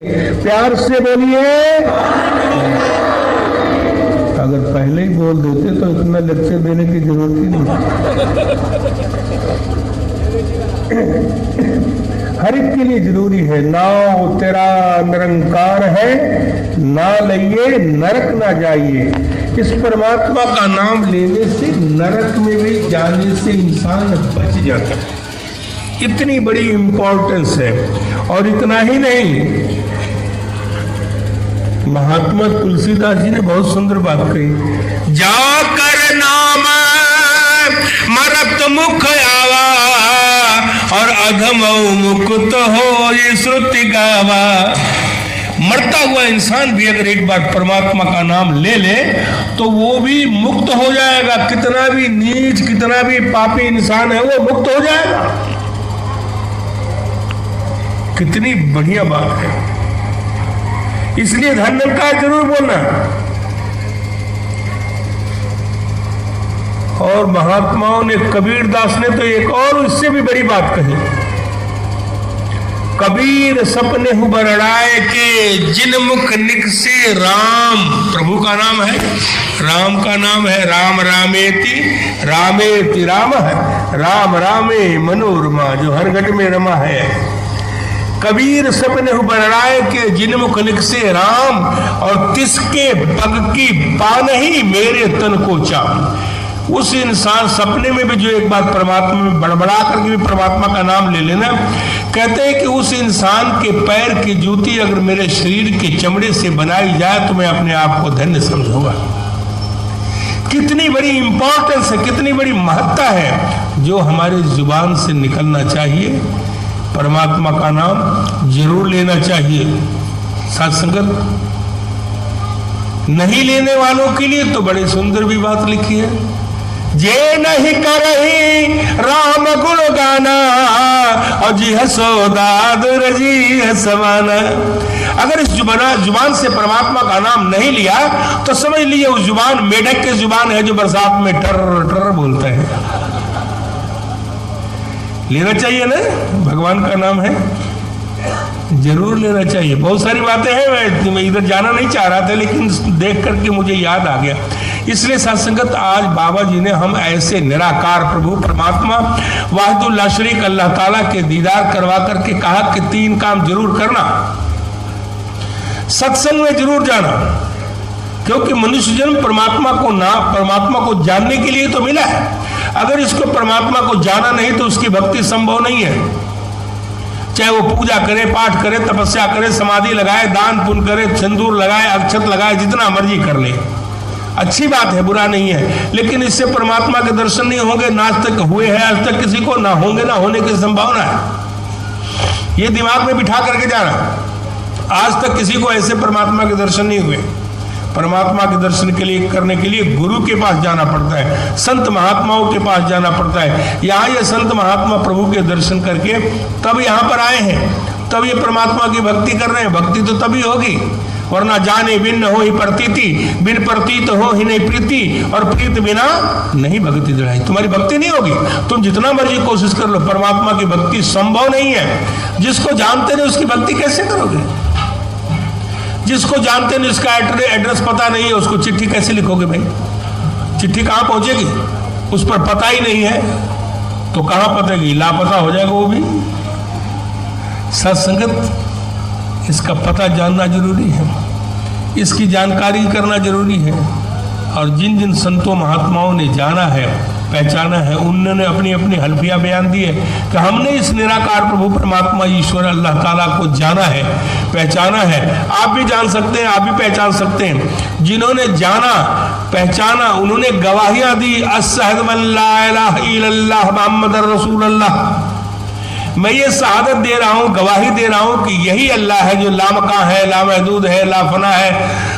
प्यार से बोलिए। अगर पहले ही बोल देते तो इतना लेक्चर देने की जरूरत ही नहीं। हर एक के लिए जरूरी है। नाव तेरा निरंकार है, ना लइए नरक ना जाइए। इस परमात्मा का नाम लेने से नरक में भी जाने से इंसान बच जाता है। इतनी बड़ी इंपॉर्टेंस है। और इतना ही नहीं, महात्मा तुलसीदास जी ने बहुत सुंदर बात कही। जाकर नाम मरत मुख आवा और अधम मुक्त हो ये श्रुति गावा। मरता हुआ इंसान भी अगर एक बार परमात्मा का नाम ले ले तो वो भी मुक्त हो जाएगा। कितना भी नीच, कितना भी पापी इंसान है वो मुक्त हो जाएगा। कितनी बढ़िया बात है। इसलिए धन्यवाद जरूर बोलना। और महात्माओं ने, कबीर दास ने तो एक और इससे भी बड़ी बात कही। कबीर सपने बरड़ाए के जिन मुख निकसे राम। प्रभु का नाम है, राम का नाम है राम। रामेति रामेति राम है, राम रामे मनोरमा, जो हर घट में रमा है। कबीर सपने बरड़ाए के जिन मुख निकसे राम और तिसके पग की पानही मेरे तन को चाम। उस इंसान सपने में भी जो एक बार परमात्मा में बड़बड़ा करके भी परमात्मा का नाम ले लेना, कहते हैं कि उस इंसान के पैर की जूती अगर मेरे शरीर के चमड़े से बनाई जाए तो मैं अपने आप को धन्य समझूंगा। कितनी बड़ी इंपॉर्टेंस है, कितनी बड़ी महत्ता है जो हमारे जुबान से निकलना चाहिए। परमात्मा का नाम जरूर लेना चाहिए। साथ संगत, नहीं लेने वालों के लिए तो बड़ी सुंदर भी बात लिखी है। जे नहीं करही राम गुण गाना और जी हसोदाद रजी हसवाना। अगर इस जुबान से परमात्मा का नाम नहीं लिया तो समझ लीजिए उस जुबान मेढक की जुबान है जो बरसात में टर टर बोलता है। लेना चाहिए ना, भगवान का नाम है, जरूर लेना चाहिए। बहुत सारी बातें हैं, मैं इधर जाना नहीं चाह रहा था लेकिन देख करके मुझे याद आ गया। इसलिए सत्संगत, आज बाबा जी ने हम ऐसे निराकार प्रभु परमात्मा वाहिदुल्लाह शरीक अल्लाह ताला के दीदार करवा करके कहा कि 3 काम जरूर करना। सत्संग में जरूर जाना, क्योंकि मनुष्य जन्म परमात्मा को जानने के लिए तो मिला है। अगर इसको परमात्मा को जाना नहीं तो उसकी भक्ति संभव नहीं है। चाहे वो पूजा करे, पाठ करे, तपस्या करे, समाधि लगाए, दान पुण्य करे, सिंदूर लगाए, अक्षत लगाए, जितना मर्जी कर ले, अच्छी बात है, बुरा नहीं है। लेकिन इससे परमात्मा के दर्शन नहीं होंगे। ना आज तक हुए हैं, आज तक किसी को, ना होंगे, ना होने की संभावना है। ये दिमाग में बिठा करके जाना। आज तक किसी को ऐसे परमात्मा के दर्शन नहीं हुए। परमात्मा के दर्शन के लिए करने के लिए गुरु के पास जाना पड़ता है, संत महात्माओं के पास जाना पड़ता है। यहाँ ये संत महात्मा प्रभु के दर्शन करके तब यहाँ पर आए हैं, तब ये परमात्मा की भक्ति कर रहे हैं। भक्ति तो तभी होगी, वरना जाने बिन हो ही प्रतीति, बिन प्रतीत हो ही नहीं प्रीति, और प्रीत बिना नहीं भक्ति दृढ़ाई। तुम्हारी भक्ति नहीं होगी, तुम जितना मर्जी कोशिश कर लो, परमात्मा की भक्ति संभव नहीं है। जिसको जानते नहीं उसकी भक्ति कैसे करोगे? जिसको जानते नहीं, उसका एड्रेस पता नहीं है, उसको चिट्ठी कैसे लिखोगे भाई? चिट्ठी कहाँ पहुंचेगी? उस पर पता ही नहीं है तो कहाँ पतेगी? लापता हो जाएगा वो भी। सत्संगत, इसका पता जानना जरूरी है, इसकी जानकारी करना जरूरी है। और जिन जिन संतों महात्माओं ने जाना है, पहचाना है, उन्होंने अपनी अपनी हल्फिया बयान दी है कि हमने इस निराकार प्रभु परमात्मा ईश्वर अल्लाह ताला को जाना है, पहचाना है। आप भी जान सकते हैं, आप भी पहचान सकते हैं। जिन्होंने जाना, पहचाना, उन्होंने गवाहियां दी, अशहदु अल्ला इलाहा इल्लल्लाह मुहम्मदुर रसूलुल्लाह। मैं ये शहादत दे रहा हूँ, गवाही दे रहा हूँ कि यही अल्लाह है जो लामका है, लामहदूद है, लाफना है,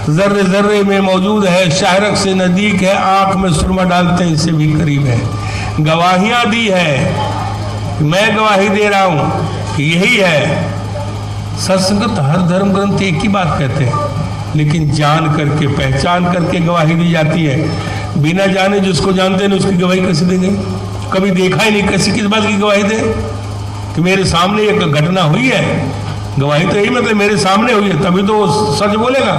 जर्रे जर्रे में मौजूद है, शाहरक से नज़दीक है, आंख में सुरमा डालते हैं इससे भी करीब है। गवाहियाँ दी है, मैं गवाही दे रहा हूँ कि यही है। सत्संगत, हर धर्म ग्रंथ एक ही बात कहते हैं, लेकिन जान करके, पहचान करके गवाही दी जाती है। बिना जाने जिसको जानते नहीं उसकी गवाही कैसे देंगे? कभी देखा ही नहीं, कैसे किस बात की गवाही दे कि मेरे सामने एक घटना हुई है गवाही तो यही मतलब मेरे सामने हुई है तभी तो वो सच बोलेगा।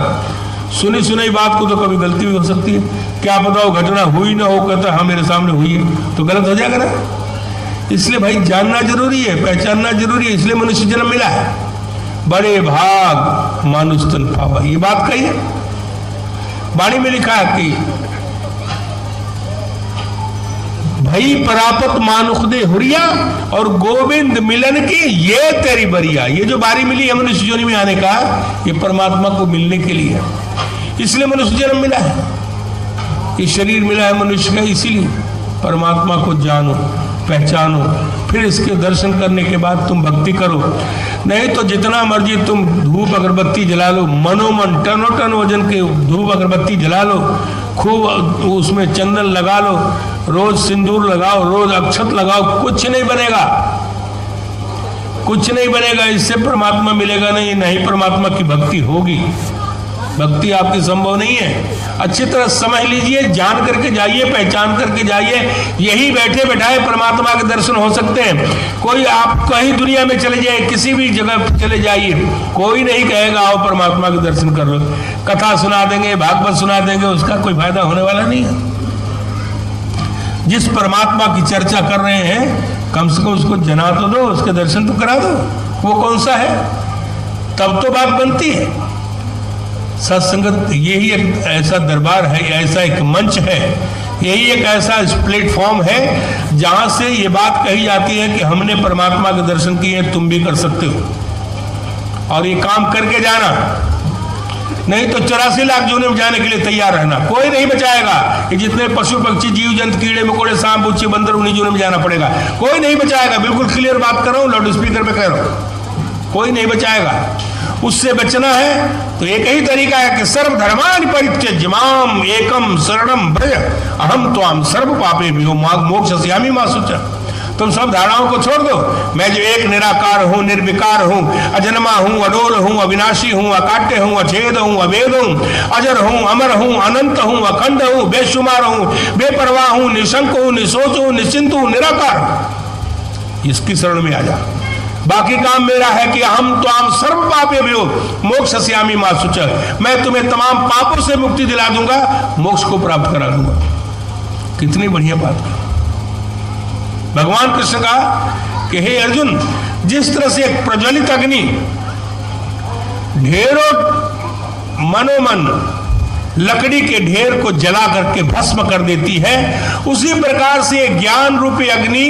सुनी सुनाई बात को तो कभी गलती भी हो सकती है, क्या पता वो घटना हुई ना हो, कहता हाँ मेरे सामने हुई है तो गलत हो जाएगा ना। इसलिए भाई जानना जरूरी है, पहचानना जरूरी है, इसलिए मनुष्य जन्म मिला है। बड़े भाग मानुष तन पावा, ये बात कही है, वाणी में लिखा है कि भई परापत मानुख दे हुरिया और गोविंद मिलन की ये तेरी बरिया। ये जो बारी मिली है मनुष्य योनि में आने का, ये परमात्मा को मिलने के लिए है, इसलिए मनुष्य जन्म मिला है, ये शरीर मिला है मनुष्य का, इसीलिए परमात्मा को जानो, पहचानो, फिर इसके दर्शन करने के बाद तुम भक्ति करो। नहीं तो जितना मर्जी तुम धूप अगरबत्ती जला लो, मनोमन टनो टन वजन के धूप अगरबत्ती जला लो, खूब उसमें चंदन लगा लो, रोज सिंदूर लगाओ, रोज अक्षत लगाओ, कुछ नहीं बनेगा, कुछ नहीं बनेगा। इससे परमात्मा मिलेगा नहीं, नहीं परमात्मा की भक्ति होगी, भक्ति आपकी संभव नहीं है। अच्छी तरह समझ लीजिए, जान करके जाइए, पहचान करके जाइए, यही बैठे बैठाए परमात्मा के दर्शन हो सकते हैं। कोई आप कहीं दुनिया में चले जाए, किसी भी जगह चले जाइए, कोई नहीं कहेगा आओ परमात्मा के दर्शन कर लो। कथा सुना देंगे, भागवत सुना देंगे, उसका कोई फायदा होने वाला नहीं है। जिस परमात्मा की चर्चा कर रहे हैं कम से कम उसको जना तो दो, उसके दर्शन तो करा दो। वो कौन सा है, तब तो बात बनती है। सत्संगत यही एक ऐसा दरबार है, ऐसा एक मंच है, यही एक ऐसा प्लेटफॉर्म है जहां से ये बात कही जाती है कि हमने परमात्मा के दर्शन किए, तुम भी कर सकते हो। और ये काम करके जाना, नहीं तो 84 लाख जोने में जाने के लिए तैयार रहना, कोई नहीं बचाएगा। ये जितने पशु पक्षी जीव जंतु कीड़े मकोड़े सांप बूचे बंदर, उन्हीं जोने में जाना पड़ेगा, कोई नहीं बचाएगा। बिल्कुल क्लियर बात कर रहा हूँ, लाउड स्पीकर पे कह रहा हूँ, कोई नहीं बचाएगा। उससे बचना है तो एक ही तरीका है कि सर्वधर्मानि परित्यज्य माम एकम शरणम व्रज अहम त्वाम सर्व पापेभ्यो मोक्षयिष्यामि मा शुचः। तुम सब धारणाओं को छोड़ दो, मैं जो एक निराकार हूँ, निर्विकार हूँ, अजन्मा हूँ, अडोल हूँ, अविनाशी हूँ, अकाट्य हूँ, अछेद हूँ, अभेद हूँ, अजर हूँ, अमर हूँ, अनंत हूँ, अखंड हूँ, बेशुमार हूँ, बेपरवाह हूँ, निशंक हूँ, निशोच हूँ, निश्चिंत हूँ, निराकार। इसकी शरण में आ जा, बाकी काम मेरा है कि हम तो आम सर्व पापेभ्यो मोक्षयिष्यामि मा शुचः। मैं तुम्हें तमाम पापों से मुक्ति दिला दूंगा, मोक्ष को प्राप्त करा दूंगा। कितनी बढ़िया बात है। भगवान कृष्ण का कि हे अर्जुन, जिस तरह से एक प्रज्वलित अग्नि ढेरों मनोमन लकड़ी के ढेर को जला करके भस्म कर देती है, उसी प्रकार से ज्ञान रूपी अग्नि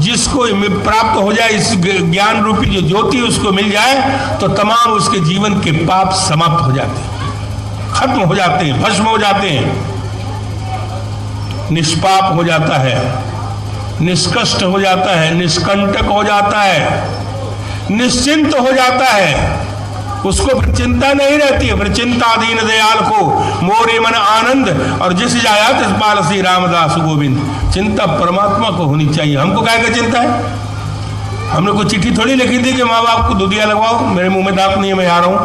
जिसको प्राप्त हो जाए, इस ज्ञान रूपी जो ज्योति उसको मिल जाए, तो तमाम उसके जीवन के पाप समाप्त हो जाते हैं, खत्म हो जाते हैं, भस्म हो जाते हैं, निष्पाप हो जाता है, निष्कष्ट हो जाता है, निष्कंटक हो जाता है, निश्चिंत हो जाता है। उसको फिर चिंता नहीं रहती है। फिर चिंता दीन दयाल को मोरे मन आनंद, और जिस जाया तिस पाल श्री रामदास गोविंद। चिंता परमात्मा को होनी चाहिए। हमको क्या क्या चिंता है? हमने कोई चिट्ठी थोड़ी लिखी थी कि माँ बाप को दूधिया लगवाओ, मेरे मुंह में दांत नहीं है, मैं आ रहा हूँ।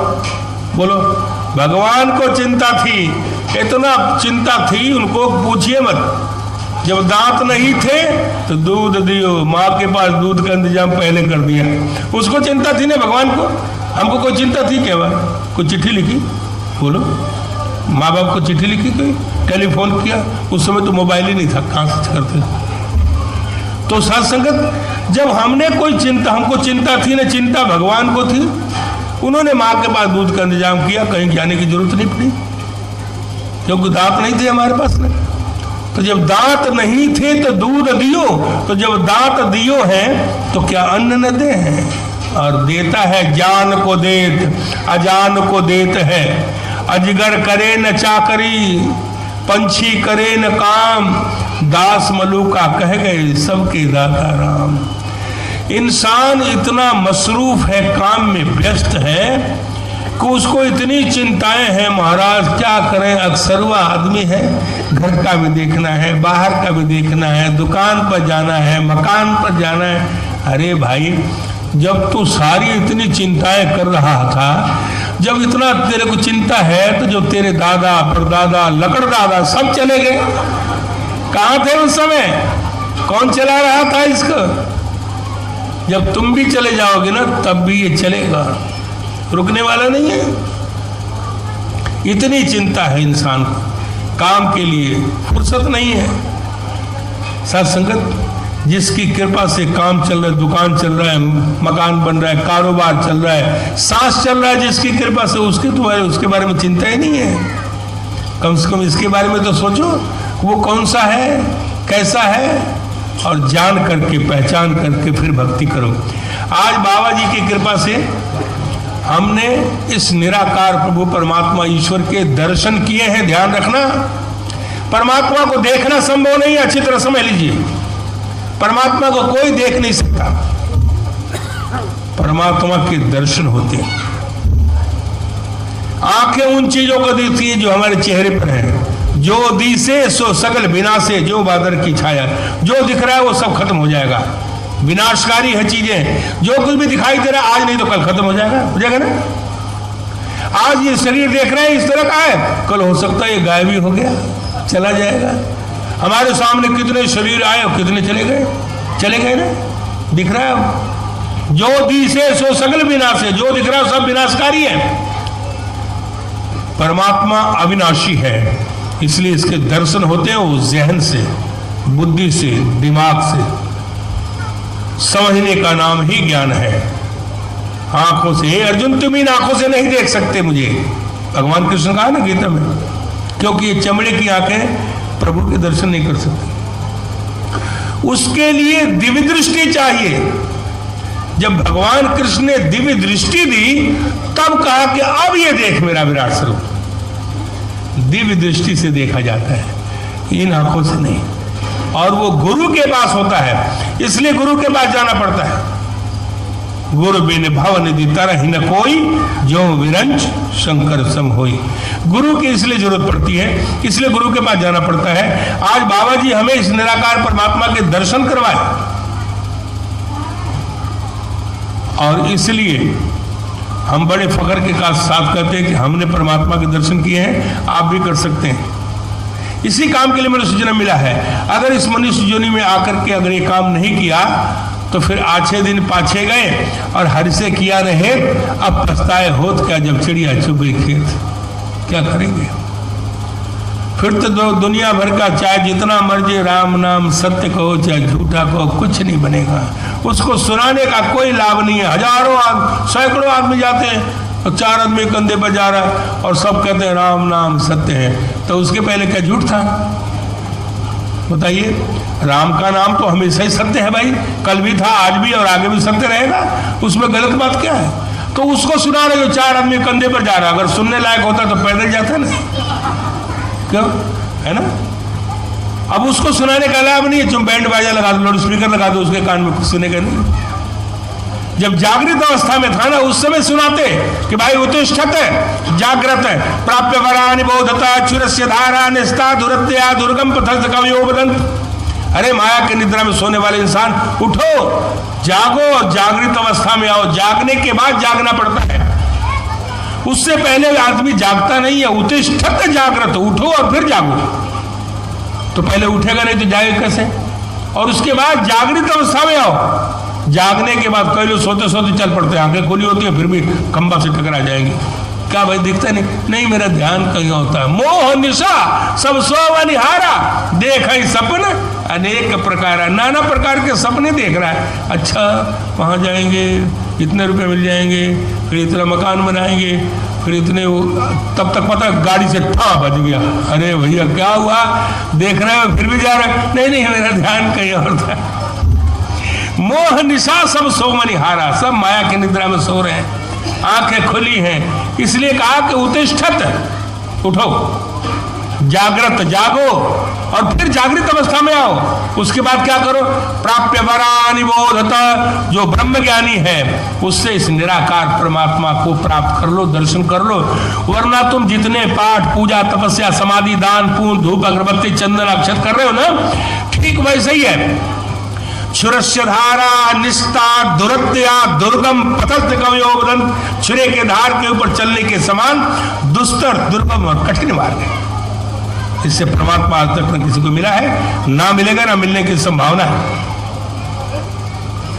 बोलो, भगवान को चिंता थी, इतना चिंता थी, उनको पूछिए मत। जब दांत नहीं थे तो दूध दियो, माँ के पास दूध का इंतजाम पहले कर दिया। उसको चिंता थी ना भगवान को। हमको कोई चिंता थी क्या? कोई चिट्ठी लिखी? बोलो, माँ बाप को चिट्ठी लिखी, कोई टेलीफोन किया? उस समय तो मोबाइल ही नहीं था, कहाँ से करते। तो सत्संगत, जब हमने कोई चिंता, हमको चिंता थी ना, चिंता भगवान को थी। उन्होंने माँ के पास दूध का इंतजाम किया, कहीं जाने की जरूरत नहीं पड़ी, क्योंकि दांत नहीं थे हमारे पास में। तो जब दांत नहीं थे तो दूध दियो, तो जब दांत दियो है तो क्या अन्न न दे हैं? और देता है जान को देत, अजान को देत है। अजगर करे न चाकरी, पंछी करे न काम, दास मलूका कह गए सबके दाता राम। इंसान इतना मसरूफ है, काम में व्यस्त है कि उसको इतनी चिंताएं हैं। महाराज क्या करें, अक्सरवा आदमी है, घर का भी देखना है, बाहर का भी देखना है, दुकान पर जाना है, मकान पर जाना है। अरे भाई, जब तू सारी इतनी चिंताएं कर रहा था, जब इतना तेरे को चिंता है, तो जो तेरे दादा परदादा लकड़ दादा सब चले गए, कहाँ थे उस समय? कौन चला रहा था इसको? जब तुम भी चले जाओगे ना तब भी ये चलेगा, रुकने वाला नहीं है। इतनी चिंता है इंसान को, काम के लिए फुर्सत नहीं है। साथ संगत, जिसकी कृपा से काम चल रहा है, दुकान चल रहा है, मकान बन रहा है, कारोबार चल रहा है, सांस चल रहा है, जिसकी कृपा से, उसके बारे में चिंता ही नहीं है। कम से कम इसके बारे में तो सोचो, वो कौन सा है, कैसा है, और जान करके, पहचान करके फिर भक्ति करो। आज बाबा जी की कृपा से हमने इस निराकार प्रभु परमात्मा ईश्वर के दर्शन किए हैं। ध्यान रखना, परमात्मा को देखना संभव नहीं है, अच्छी तरह समझ लीजिए। परमात्मा को कोई देख नहीं सकता, परमात्मा के दर्शन होते हैं। आंखें उन चीजों को देखती है जो हमारे चेहरे पर है। जो दिसे सो सगल विनाशे, जो बादर की छाया, जो दिख रहा है वो सब खत्म हो जाएगा। विनाशकारी है चीजें, जो कुछ भी दिखाई दे रहा है आज नहीं तो कल खत्म हो जाएगा ना। आज ये शरीर देख रहे हैं इस तरह का है, कल हो सकता है ये गायब ही हो गया, चला जाएगा। हमारे सामने कितने शरीर आए और कितने चले गए ना, दिख रहा है। जो दिसे सो सगल विनाश है, जो दिख रहा है सब विनाशकारी है। परमात्मा अविनाशी है, इसलिए इसके दर्शन होते हैं वो जहन से, बुद्धि से, दिमाग से। समझने का नाम ही ज्ञान है, आंखों से। हे अर्जुन, तुम इन आंखों से नहीं देख सकते मुझे, भगवान कृष्ण कहा ना गीता में, क्योंकि ये चमड़े की आंखें प्रभु के दर्शन नहीं कर सकते। उसके लिए दिव्य दृष्टि चाहिए। जब भगवान कृष्ण ने दिव्य दृष्टि दी तब कहा कि अब ये देख मेरा विराट स्वरूप। दिव्य दृष्टि से देखा जाता है, इन आंखों से नहीं। और वो गुरु के पास होता है, इसलिए गुरु के पास जाना पड़ता है। गुरु बिन भव निधि तरह न कोई, जो विरंच शंकर सम होई। गुरु की इसलिए जरूरत पड़ती है, इसलिए गुरु के पास जाना पड़ता है। आज बाबा जी हमें इस निराकार परमात्मा के दर्शन करवाए, और इसलिए हम बड़े फख्र के साथ कहते हैं कि हमने परमात्मा के दर्शन किए हैं, आप भी कर सकते हैं। इसी काम के लिए मनुष्य जन्म मिला है। अगर इस मनुष्य योनि में आकर के अगर ये काम नहीं किया तो फिर आछे दिन पाछे गए और हर से किया रहे, अब पछताए होत क्या जब चिड़िया चुग गई खेत। क्या करेंगे फिर तो दुनिया भर का चाहे जितना मर्जी राम नाम सत्य कहो चाहे झूठा कहो, कुछ नहीं बनेगा। उसको सुनाने का कोई लाभ नहीं है। हजारों सैकड़ों आदमी जाते हैं और 4 आदमी कंधे पर जा रहा और सब कहते हैं राम नाम सत्य है, तो उसके पहले क्या झूठ था? बताइए। राम का नाम तो हमेशा ही सत्य है भाई, कल भी था, आज भी और आगे भी सत्य रहेगा, उसमें गलत बात क्या है? तो उसको सुना रहे हो, 4 आदमी कंधे पर जा रहा, अगर सुनने लायक होता तो पैदल जाता ना, क्यों? है ना। अब उसको सुनाने का लाभ नहीं है, तुम बैंड बाजा लगा दो, लाउड स्पीकर लगा दो उसके कान में, कुछ सुनेगा नहीं। जब जागृत अवस्था में था ना, उस समय सुनाते कि भाई उत्तिष्ठत है, जागृत है, प्राप्य वरानि बोधता चुरस्य धारा निस्ता दुरत्या दुर्गम पथस्थ कवयो बदंत। अरे माया के निद्रा में सोने वाले इंसान, उठो, जागो और जागृत अवस्था में आओ। जागने के बाद जागना पड़ता है, उससे पहले आदमी जागता नहीं है। उत्तिष्ठत जागृत, उठो और फिर जागो। तो पहले उठेगा नहीं तो जाएगा कैसे? और उसके बाद जागृत अवस्था में आओ। जागने के बाद कई लोग सोते सोते चल पड़ते हैं, आंखें खुली होती है फिर भी खंबा से टकरा जाएंगे। क्या भाई दिखता नहीं, मेरा ध्यान कहीं होता है। मोह निशा सब सो निहारा, देख सपन अनेक प्रकार, नाना प्रकार के सपने देख रहा है। अच्छा वहां जाएंगे, इतने रुपए मिल जाएंगे, फिर इतना मकान बनाएंगे, फिर इतने, तब तक पता गाड़ी से ठा बज गया। अरे भैया क्या हुआ? देख रहे हो फिर भी जा रहे हो? नहीं मेरा ध्यान कहीं और था। मोह निशा सब सो मनिहारा, सब माया की निद्रा में सो रहे हैं, आंखें खुली हैं। इसलिए कहा कि उत्तिष्ठत, उठो, जागृत, जागो और फिर जागृत अवस्था में आओ। उसके बाद क्या करो? प्राप्य वरानि बोधता, जो ब्रह्म ज्ञानी है उससे इस निराकार परमात्मा को प्राप्त कर लो, दर्शन कर लो। वरना तुम जितने पाठ पूजा तपस्या समाधि दान पूर्ण धूप अगरबत्ती चंदन अक्षत कर रहे हो ना, ठीक वैसे ही है। छुरस्य धारा निस्ता दुरत्या दुर्गम पथस्थ कवयोबदन, छुरे के धार के ऊपर चलने के समान दुस्तर दुर्गम और कठिन मार्ग है। इससे परमात्मा आज तक न किसी को मिला है, ना मिलेगा, ना मिलने की संभावना है।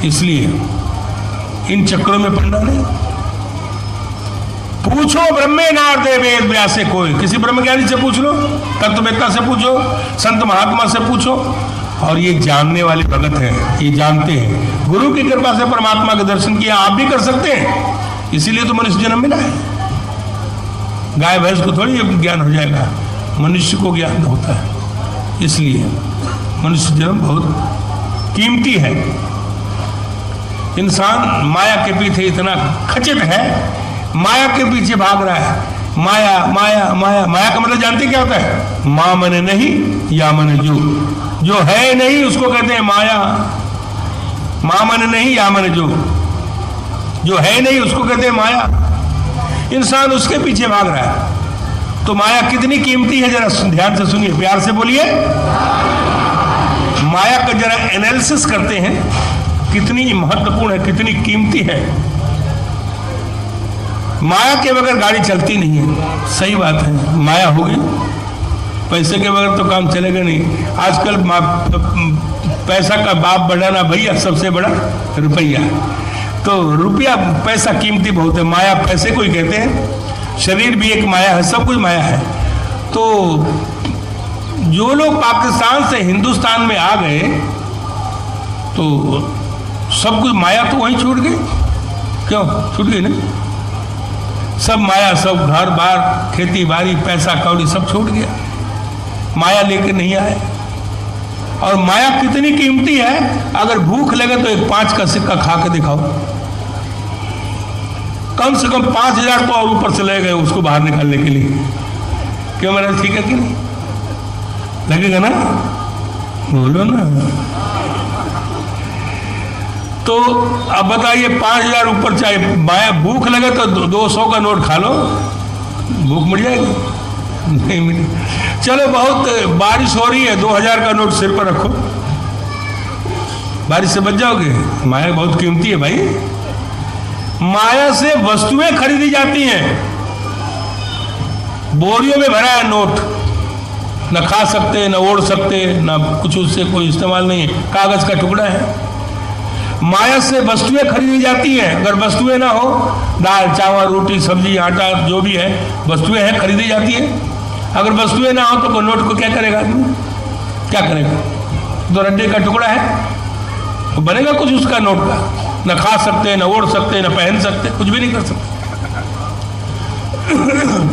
इसलिए इन चक्रों में पड़ना नहीं। पूछो ब्रह्मे नारदे वेद व्यासे, कोई किसी ब्रह्मज्ञानी से पूछ लो, तत्ववेत्ता से पूछो, संत महात्मा से पूछो, और ये जानने वाले भगत हैं, ये जानते हैं। गुरु की कृपा से परमात्मा के दर्शन किया, आप भी कर सकते हैं। इसीलिए तो मनुष्य जन्म मिला है। गाय भैंस को थोड़ी ज्ञान हो जाएगा, मनुष्य को ज्ञान होता है। इसलिए मनुष्य जन्म बहुत कीमती है। इंसान माया के पीछे इतना खचित है, माया के पीछे भाग रहा है। माया माया माया, माया का मतलब जानते क्या होता है? माँ मने नहीं, या मने जो है नहीं उसको कहते हैं माया। माँ मने नहीं, या मने जो है नहीं उसको कहते हैं माया। इंसान उसके पीछे भाग रहा है। तो माया कितनी कीमती है, जरा ध्यान से सुनिए, प्यार से बोलिए। माया का जरा एनालिसिस करते हैं, कितनी महत्वपूर्ण है, कितनी कीमती है। माया के बगैर गाड़ी चलती नहीं है, सही बात है। माया होगी, पैसे के बगैर तो काम चलेगा नहीं। आजकल पैसा का बाप बढ़ाना भैया, सबसे बड़ा रुपया। तो रुपया पैसा कीमती बहुत है, माया पैसे को ही कहते हैं। शरीर भी एक माया है, सब कुछ माया है। तो जो लोग पाकिस्तान से हिंदुस्तान में आ गए तो सब कुछ माया तो वहीं छूट गई। क्यों छूट गई ना? सब माया, सब घर बार, खेती बाड़ी, पैसा कौड़ी सब छूट गया, माया लेके नहीं आए। और माया कितनी कीमती है, अगर भूख लगे तो एक 5 का सिक्का खा के दिखाओ, कम से कम 5000 तो और ऊपर से ले गए उसको बाहर निकालने के लिए। क्यों मेरा ठीक है कि नहीं? लगेगा ना? बोलो ना। तो अब बताइए, 5000 ऊपर चाहिए, माया भूख लगे तो 200 का नोट खा लो, भूख मिट जाएगी? नहीं मिली। चलो बहुत बारिश हो रही है, 2000 का नोट सिर पर रखो, बारिश से बच जाओगे। माया बहुत कीमती है भाई। माया से वस्तुएं खरीदी जाती हैं, बोरियों में भरा है नोट, न खा सकते, न ओढ़ सकते, न कुछ उससे कोई इस्तेमाल नहीं है, कागज का टुकड़ा है। माया से वस्तुएं खरीदी जाती हैं। अगर वस्तुएं ना हो, दाल चावल रोटी सब्जी आटा जो भी है वस्तुएं हैं, खरीदी जाती है। अगर वस्तुएं ना हो तो नोट को क्या करेगा आदमी? क्या करेगा? 2 रड्डे का टुकड़ा है, तो बनेगा कुछ उसका नोट का? न खा सकते, न ओढ़ सकते, न पहन सकते, कुछ भी नहीं कर सकते।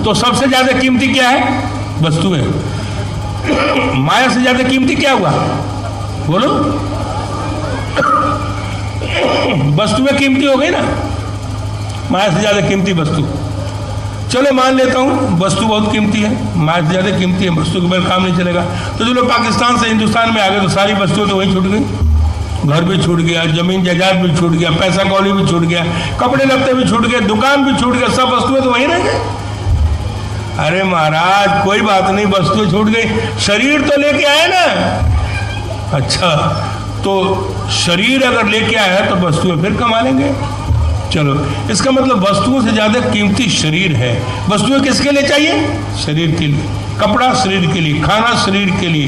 तो सबसे ज्यादा कीमती क्या है? वस्तुएं। माया से ज्यादा कीमती क्या हुआ? बोलो। वस्तुएं कीमती हो गई ना, माया से ज्यादा कीमती वस्तु। चलो मान लेता हूं वस्तु बहुत कीमती है, माया से ज्यादा कीमती है, वस्तु के बगैर काम नहीं चलेगा। तो जो लोग पाकिस्तान से हिंदुस्तान में आ गए तो सारी वस्तुएं तो वहीं छूट गई। घर भी छूट गया, जमीन जायदाद भी छूट गया, पैसा कौड़ी भी छूट गया, कपड़े लत्ते भी छूट गए, दुकान भी छूट गया, सब वस्तुएं तो वहीं रह गए। अरे महाराज कोई बात नहीं, वस्तुएं छूट गई, शरीर तो लेके आए ना। अच्छा, तो शरीर अगर लेके आया है तो वस्तुएं फिर कमा लेंगे। चलो, इसका मतलब वस्तुओं से ज्यादा कीमती शरीर है। वस्तुएं किसके लिए चाहिए? शरीर के लिए। कपड़ा शरीर के लिए, खाना शरीर के लिए,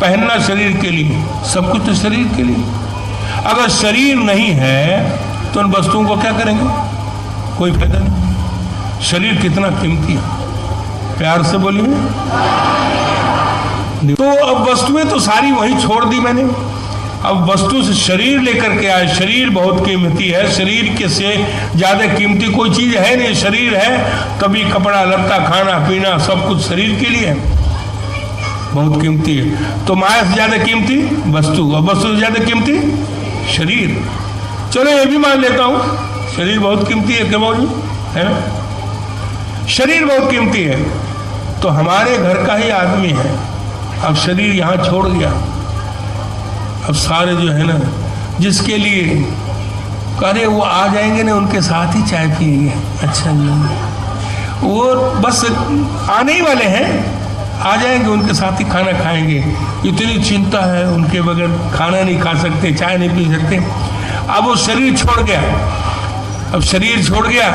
पहनना शरीर के लिए, सब कुछ तो शरीर के लिए। अगर शरीर नहीं है तो उन वस्तुओं को क्या करेंगे? कोई फायदा नहीं। शरीर कितना कीमती है, प्यार से बोलिए। तो अब वस्तुएं तो सारी वहीं छोड़ दी मैंने, अब वस्तु से शरीर लेकर के आए। शरीर बहुत कीमती है, शरीर के से ज्यादा कीमती कोई चीज है नहीं। शरीर है तभी कपड़ा लत्ता खाना पीना सब कुछ शरीर के लिए है, बहुत कीमती है। तो माया से ज्यादा कीमती वस्तु, और वस्तु से ज्यादा कीमती शरीर। चलो ये भी मान लेता हूं शरीर बहुत कीमती है, क्या बोलूं, है ना? शरीर बहुत कीमती है, तो हमारे घर का ही आदमी है, अब शरीर यहाँ छोड़ गया। अब सारे जो है ना, जिसके लिए अरे वो आ जाएंगे ना, उनके साथ ही चाय पिएंगे। अच्छा जी, वो बस आने ही वाले हैं, आ जाएंगे, उनके साथ ही खाना खाएंगे। इतनी चिंता है, उनके बगैर खाना नहीं खा सकते, चाय नहीं पी सकते। अब वो शरीर छोड़ गया, अब शरीर छोड़ गया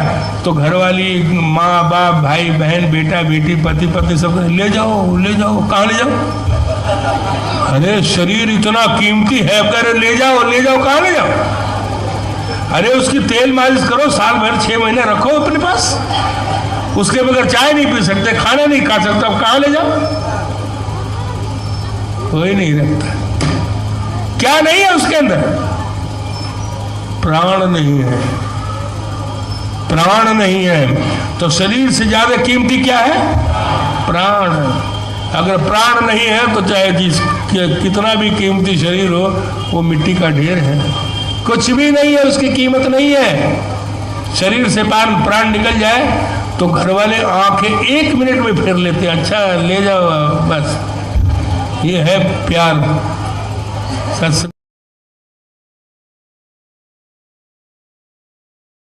तो घरवाली, माँ बाप, भाई बहन, बेटा बेटी, पति पत्नी सब ले जाओ ले जाओ। कहाँ ले जाओ? अरे शरीर इतना कीमती है, कह रहे ले जाओ ले जाओ, कहाँ ले जाओ? अरे उसकी तेल मालिश करो, साल भर 6 महीने रखो अपने पास। उसके बगैर चाय नहीं पी सकते, खाना नहीं खा सकते, अब कहाँ ले जाओ? कोई नहीं रखता। क्या नहीं है उसके अंदर? प्राण नहीं है। प्राण नहीं है तो शरीर से ज्यादा कीमती क्या है? प्राण। अगर प्राण नहीं है तो चाहे कितना भी कीमती शरीर हो, वो मिट्टी का ढेर है, कुछ भी नहीं है, उसकी कीमत नहीं है। शरीर से प्राण निकल जाए तो घर वाले आंखें 1 मिनट में फेर लेते हैं, अच्छा ले जाओ बस। ये है प्यार। सच